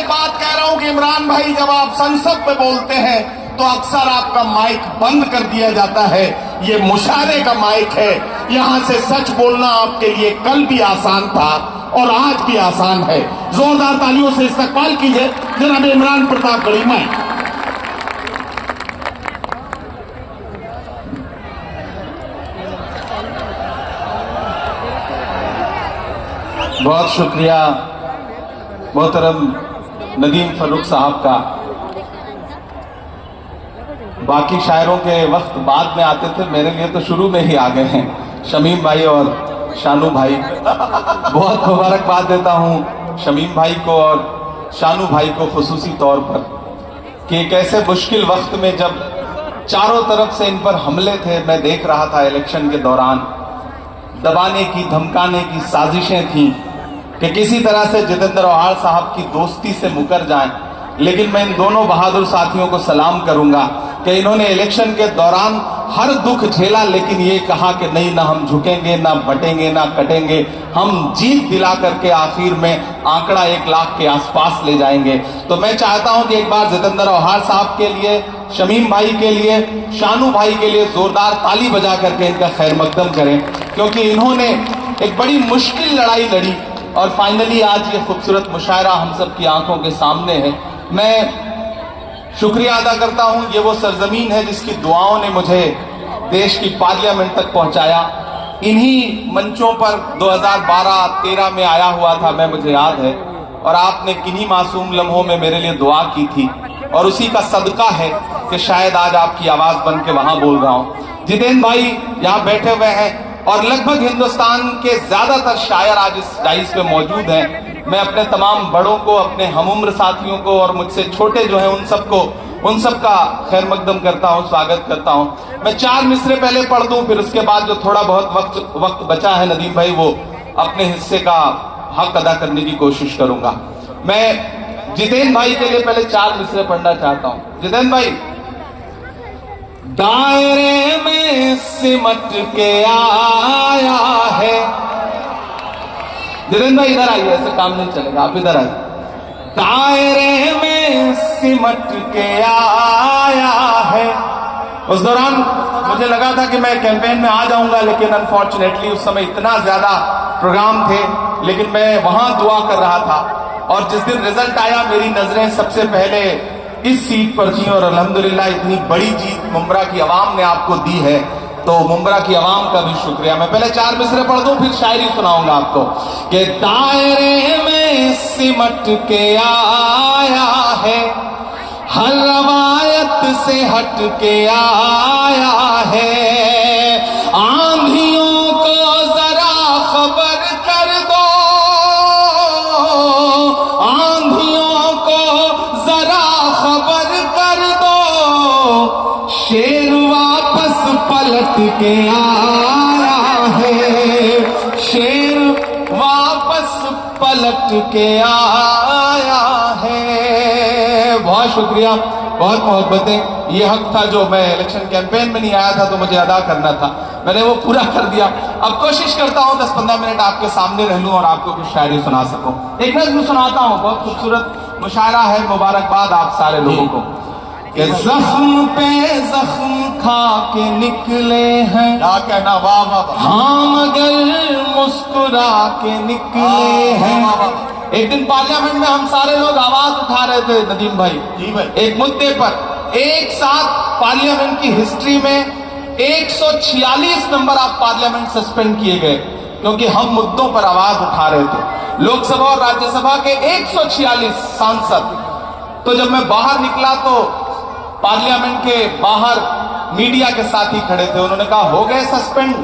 एक बात कह रहा हूं कि इमरान भाई, जब आप संसद में बोलते हैं तो अक्सर आपका माइक बंद कर दिया जाता है। ये मुशायरे का माइक है। यहां से सच बोलना आपके लिए कल भी आसान था और आज भी आसान है। जोरदार तालियों से इस्तकबाल कीजिए जनाब इमरान प्रताप गढ़ीमाई। बहुत शुक्रिया मोहतरम नदीम फरूक साहब का। बाकी शायरों के वक्त बाद में आते थे, मेरे लिए तो शुरू में ही आ गए हैं शमीम भाई और शानू भाई। बहुत मुबारकबाद देता हूं शमीम भाई को और शानू भाई को खुसूसी तौर पर कि एक ऐसे मुश्किल वक्त में जब चारों तरफ से इन पर हमले थे, मैं देख रहा था इलेक्शन के दौरान दबाने की धमकाने की साजिशें थी कि किसी तरह से जितेंद्र औहाड़ साहब की दोस्ती से मुकर जाएं। लेकिन मैं इन दोनों बहादुर साथियों को सलाम करूंगा कि इन्होंने इलेक्शन के दौरान हर दुख झेला, लेकिन ये कहा कि नहीं, ना हम झुकेंगे, ना बटेंगे, ना कटेंगे, हम जीत दिला करके आखिर में आंकड़ा 1 लाख के आसपास ले जाएंगे। तो मैं चाहता हूं कि एक बार जितेंद्र औहाड़ साहब के लिए, शमीम भाई के लिए, शानू भाई के लिए जोरदार ताली बजा करके इनका खैर मकदम करें, क्योंकि इन्होंने एक बड़ी मुश्किल लड़ाई लड़ी और फाइनली आज ये खूबसूरत मुशायरा हम सब की आंखों के सामने है। मैं शुक्रिया अदा करता हूं, ये वो सरजमीन है जिसकी दुआओं ने मुझे देश की पार्लियामेंट तक पहुंचाया। इन्हीं मंचों पर 2012-13 में आया हुआ था मैं, मुझे याद है, और आपने किन्हीं मासूम लम्हों में मेरे लिए दुआ की थी और उसी का सदका है कि शायद आज आपकी आवाज बन के वहां बोल रहा हूं। जितेंद्र भाई यहां बैठे हुए हैं और लगभग हिंदुस्तान के ज्यादातर शायर आज इस डाइस पे मौजूद हैं। मैं अपने तमाम बड़ों को, अपने हमउम्र साथियों को और मुझसे छोटे जो हैं उन सब का खैर मकदम करता हूं, स्वागत करता हूं। मैं 4 मिसरे पहले पढ़ दूं, फिर उसके बाद जो थोड़ा बहुत वक्त बचा है नदीम भाई, वो अपने हिस्से का हक अदा करने की कोशिश करूंगा। मैं जितेंद्र भाई के लिए पहले 4 मिसरे पढ़ना चाहता हूं। जितेंद्र भाई, दायरे में सिमट के आया है। जितेंद्र भाई इधर आइए, ऐसे काम नहीं चलेगा, आप इधर आइए। दायरे में सिमट के आया है। उस दौरान मुझे लगा था कि मैं कैंपेन में आ जाऊंगा, लेकिन अनफॉर्चुनेटली उस समय इतना ज्यादा प्रोग्राम थे, लेकिन मैं वहां दुआ कर रहा था और जिस दिन रिजल्ट आया मेरी नजरें सबसे पहले इस सीट पर थी और अल्हम्दुलिल्लाह इतनी बड़ी जीत मुंब्रा की आवाम ने आपको दी है, तो मुंब्रा की आवाम का भी शुक्रिया। मैं पहले 4 मिसरे पढ़ दूं, फिर शायरी सुनाऊंगा आपको कि दायरे में सिमट के आया है, हर रवायत से हट के आया है। आंधियों को जरा खबर कर दो, आंधियों को जरा खबर कर दो, शेर वापस पलट के आया है, शेर वापस पलट के आया है। बहुत शुक्रिया, बहुत मोहब्बतें। ये हक था जो मैं इलेक्शन कैंपेन में नहीं आया था तो मुझे अदा करना था, मैंने वो पूरा कर दिया। अब कोशिश करता हूं 10-15 मिनट आपके सामने रह लूं और आपको कुछ शायरी सुना सकूं। एक नज़्म सुनाता हूं, बहुत खूबसूरत मुशायरा है। मुबारकबाद आप सारे लोगों को कि जख्म पे जख्म खा के निकले हैं, क्या कहना, वाह वाह, हाँ मगर मुस्कुरा के निकले हैं। एक दिन पार्लियामेंट में हम सारे लोग आवाज उठा रहे थे नदीम भाई, जी भाई, एक मुद्दे पर। एक साथ पार्लियामेंट की हिस्ट्री में 146 नंबर ऑफ पार्लियामेंट सस्पेंड किए गए क्योंकि हम मुद्दों पर आवाज उठा रहे थे। लोकसभा और राज्यसभा के 146 सांसद। तो जब मैं बाहर निकला तो पार्लियामेंट के बाहर मीडिया के साथी खड़े थे, उन्होंने कहा हो गए सस्पेंड।